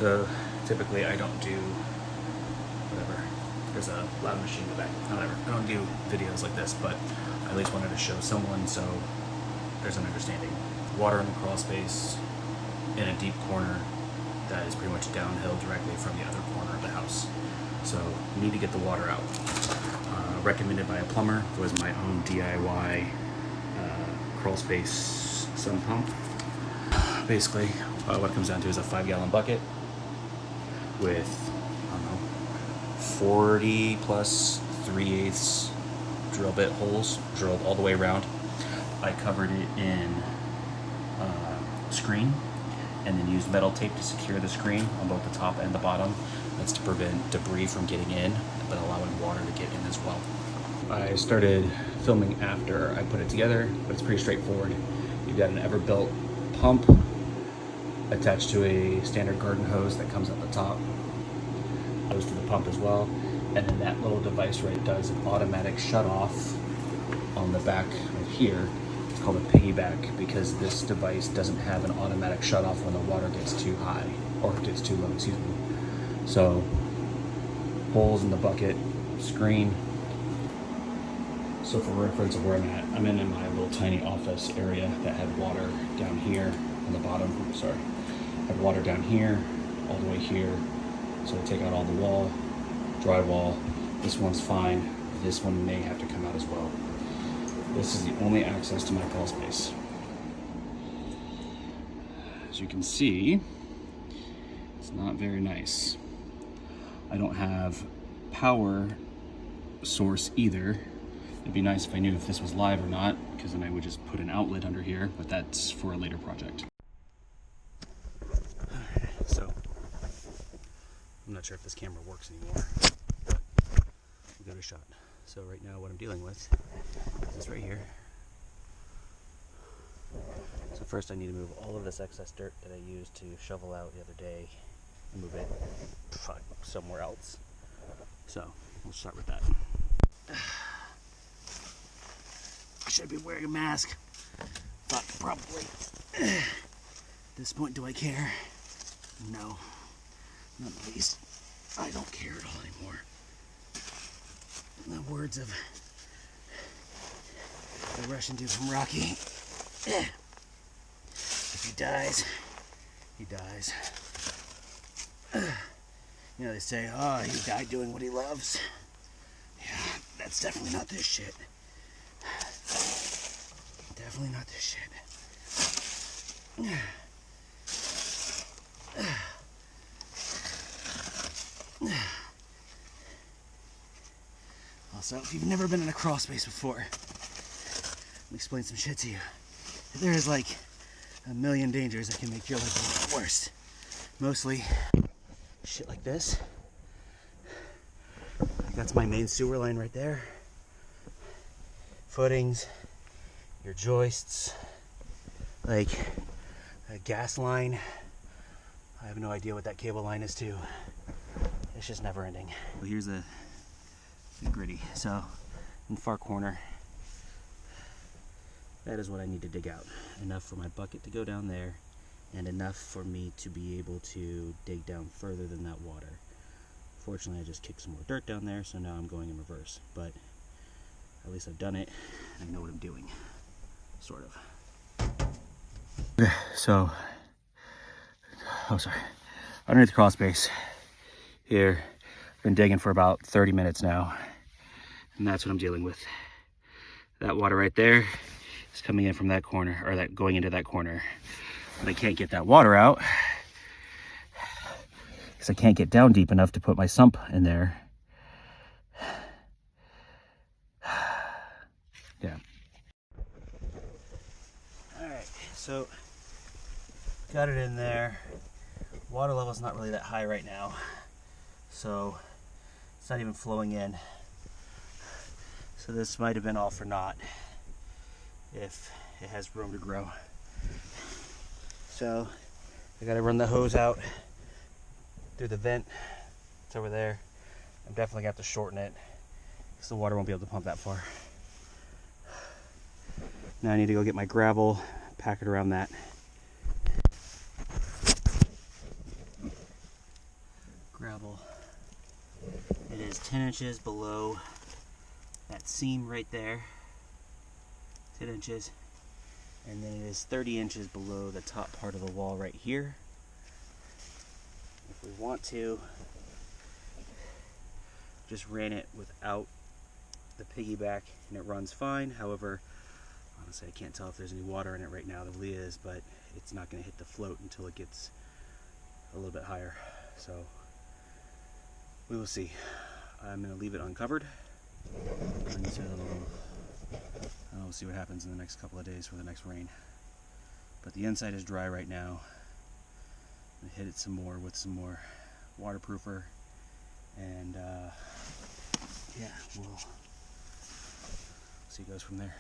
So typically I don't do whatever. There's a loud machine in the back. Whatever. I don't do videos like this, but I at least wanted to show someone so there's an understanding. Water in the crawl space in a deep corner that is pretty much downhill directly from the other corner of the house. So you need to get the water out. Recommended by a plumber. It was my own DIY crawl space sump pump. Basically, what it comes down to is a 5-gallon bucket with, I don't know, 40 plus 3/8 drill bit holes drilled all the way around. I covered it in screen and then used metal tape to secure the screen on both the top and the bottom. That's to prevent debris from getting in, but allowing water to get in as well. I started filming after I put it together, but it's pretty straightforward. You've got an Everbuilt pump attached to a standard garden hose that comes at the top. Goes to the pump as well. And then that little device right does an automatic shut off on the back right here. It's called a piggyback because this device doesn't have an automatic shut off when the water gets too high or gets too low, excuse me. So holes in the bucket, screen. So for reference of where I'm at, I'm in my little tiny office area that had water down here on the bottom. Sorry, had water down here, all the way here. So I take out all the wall, drywall. This one's fine. This one may have to come out as well. This is the only access to my crawl space. As you can see, it's not very nice. I don't have power source either. It'd be nice if I knew if this was live or not, because then I would just put an outlet under here, but that's for a later project. So, I'm not sure if this camera works anymore, but we'll give it a shot. So right now what I'm dealing with is this right here. So first I need to move all of this excess dirt that I used to shovel out the other day and move it somewhere else. So we'll start with that. I should be wearing a mask. Thought probably. At this point, do I care? No, not the least. I don't care at all anymore. In the words of the Russian dude from Rocky, if he dies, he dies. You know, they say, oh, he died doing what he loves. Yeah, that's definitely not this shit. Definitely not this shit. Also, if you've never been in a crawl space before, let me explain some shit to you. There is like a million dangers that can make your life worse. Mostly shit like this. That's my main sewer line right there. Footings, your joists, like a gas line. I have no idea what that cable line is to. It's just never ending. Well, here's the gritty. So in the far corner, that is what I need to dig out. Enough for my bucket to go down there and enough for me to be able to dig down further than that water. Fortunately, I just kicked some more dirt down there, so now I'm going in reverse. But at least I've done it. I know what I'm doing, sort of. Okay, so, underneath the crawl space here, I've been digging for about 30 minutes now, and that's what I'm dealing with. That water right there is coming in from that corner, or that going into that corner. But I can't get that water out because I can't get down deep enough to put my sump in there. Yeah. Alright, so got it in there. Water level's not really that high right now, so it's not even flowing in. So this might have been all for naught if it has room to grow. So I gotta run the hose out through the vent. It's over there. I'm definitely gonna have to shorten it because the water won't be able to pump that far. Now I need to go get my gravel, pack it around that. gravel. It is 10 inches below that seam right there. 10 inches. And then it is 30 inches below the top part of the wall right here. If we want to, just ran it without the piggyback and it runs fine. However, honestly, I can't tell if there's any water in it right now. There really is, but it's not going to hit the float until it gets a little bit higher. So we will see. I'm going to leave it uncovered until we'll see what happens in the next couple of days for the next rain. But the inside is dry right now. I'm gonna hit it some more with some more waterproofer, and yeah, we'll see how it goes from there.